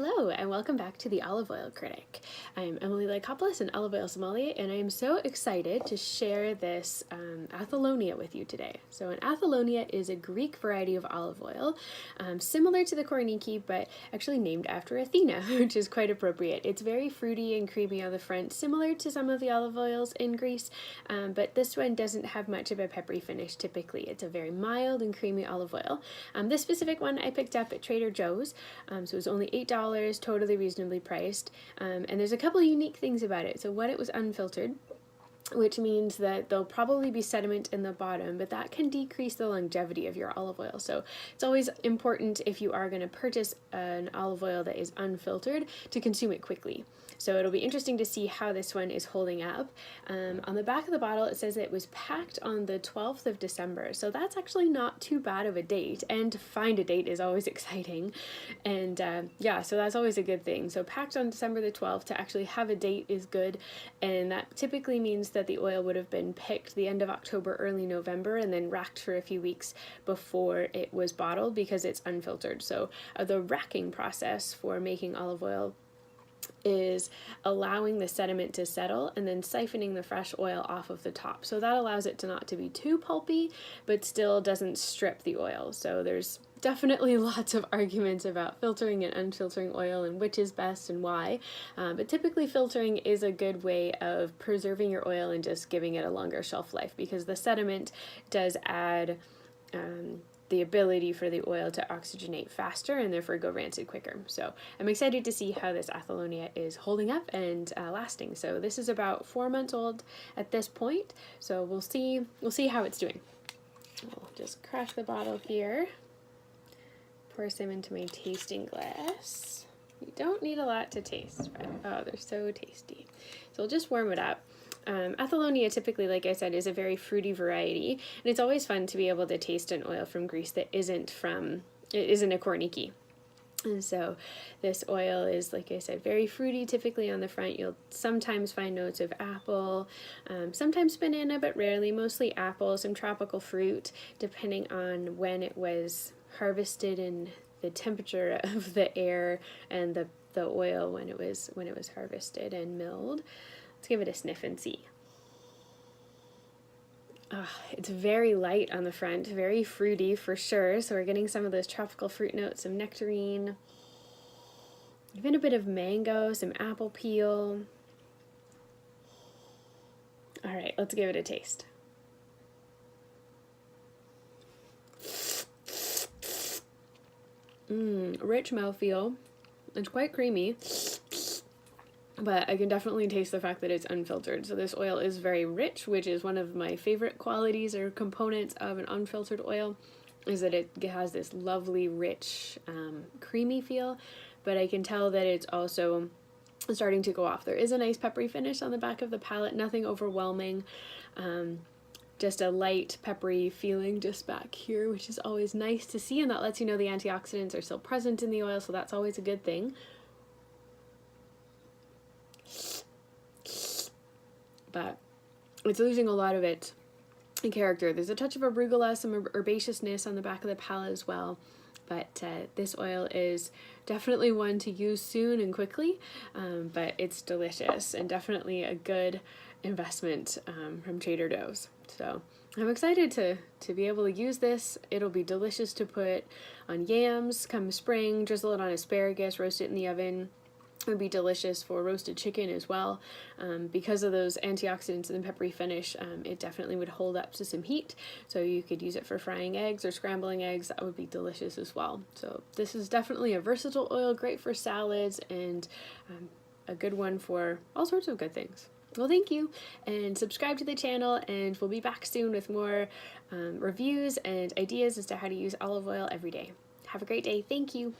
Hello and welcome back to the Olive Oil Critic. I'm Emily Lycopoulos, an olive oil sommelier, and I am so excited to share this Athinolia with you today. So an Athinolia is a Greek variety of olive oil, similar to the Korniki, but actually named after Athena, which is quite appropriate. It's very fruity and creamy on the front, similar to some of the olive oils in Greece, but this one doesn't have much of a peppery finish typically. It's a very mild and creamy olive oil. This specific one I picked up at Trader Joe's, so it was only $8, totally reasonably priced, and there's a couple of unique things about it. So one, it was unfiltered, which means that there'll probably be sediment in the bottom, but that can decrease the longevity of your olive oil. So it's always important, if you are going to purchase an olive oil that is unfiltered, to consume it quickly. So it'll be interesting to see how this one is holding up. On the back of the bottle, it says it was packed on the 12th of December. So that's actually not too bad of a date. And to find a date is always exciting. And yeah, so that's always a good thing. So packed on December the 12th, to actually have a date is good. And that typically means that the oil would have been picked the end of October, early November, and then racked for a few weeks before it was bottled because it's unfiltered. So the racking process for making olive oil is allowing the sediment to settle and then siphoning the fresh oil off of the top. So that allows it to not to be too pulpy, but still doesn't strip the oil. So there's definitely lots of arguments about filtering and unfiltering oil and which is best and why, but typically filtering is a good way of preserving your oil and just giving it a longer shelf life, because the sediment does add the ability for the oil to oxygenate faster and therefore go rancid quicker. So I'm excited to see how this Athinolia is holding up and lasting. So this is about 4 months old at this point, so we'll see how it's doing. I'll just crack the bottle here, pour some into my tasting glass. You don't need a lot to taste, but oh, they're so tasty. So we'll just warm it up. Athinolia typically, like I said, is a very fruity variety, and it's always fun to be able to taste an oil from Greece that isn't a Korniki. And so this oil is, like I said, very fruity. Typically on the front, you'll sometimes find notes of apple, sometimes banana, but rarely, mostly apple, some tropical fruit, depending on when it was harvested and the temperature of the air and the oil when it was harvested and milled. Let's give it a sniff and see. It's very light on the front, very fruity for sure. So we're getting some of those tropical fruit notes, some nectarine, even a bit of mango, some apple peel. All right, let's give it a taste. Rich mouthfeel. It's quite creamy, but I can definitely taste the fact that it's unfiltered. So this oil is very rich, which is one of my favorite qualities or components of an unfiltered oil, is that it has this lovely, rich, creamy feel, but I can tell that it's also starting to go off. There is a nice peppery finish on the back of the palate, nothing overwhelming, just a light peppery feeling just back here, which is always nice to see, and that lets you know the antioxidants are still present in the oil, so that's always a good thing. But it's losing a lot of its character. There's a touch of arugula, some herbaceousness on the back of the palate as well, but this oil is definitely one to use soon and quickly, but it's delicious and definitely a good investment from Trader Joe's. So I'm excited to be able to use this. It'll be delicious to put on yams come spring, drizzle it on asparagus, roast it in the oven. It would be delicious for roasted chicken as well. Because of those antioxidants and the peppery finish, it definitely would hold up to some heat. So you could use it for frying eggs or scrambling eggs. That would be delicious as well. So this is definitely a versatile oil, great for salads, and a good one for all sorts of good things. Well, thank you, and subscribe to the channel, and we'll be back soon with more reviews and ideas as to how to use olive oil every day. Have a great day. Thank you.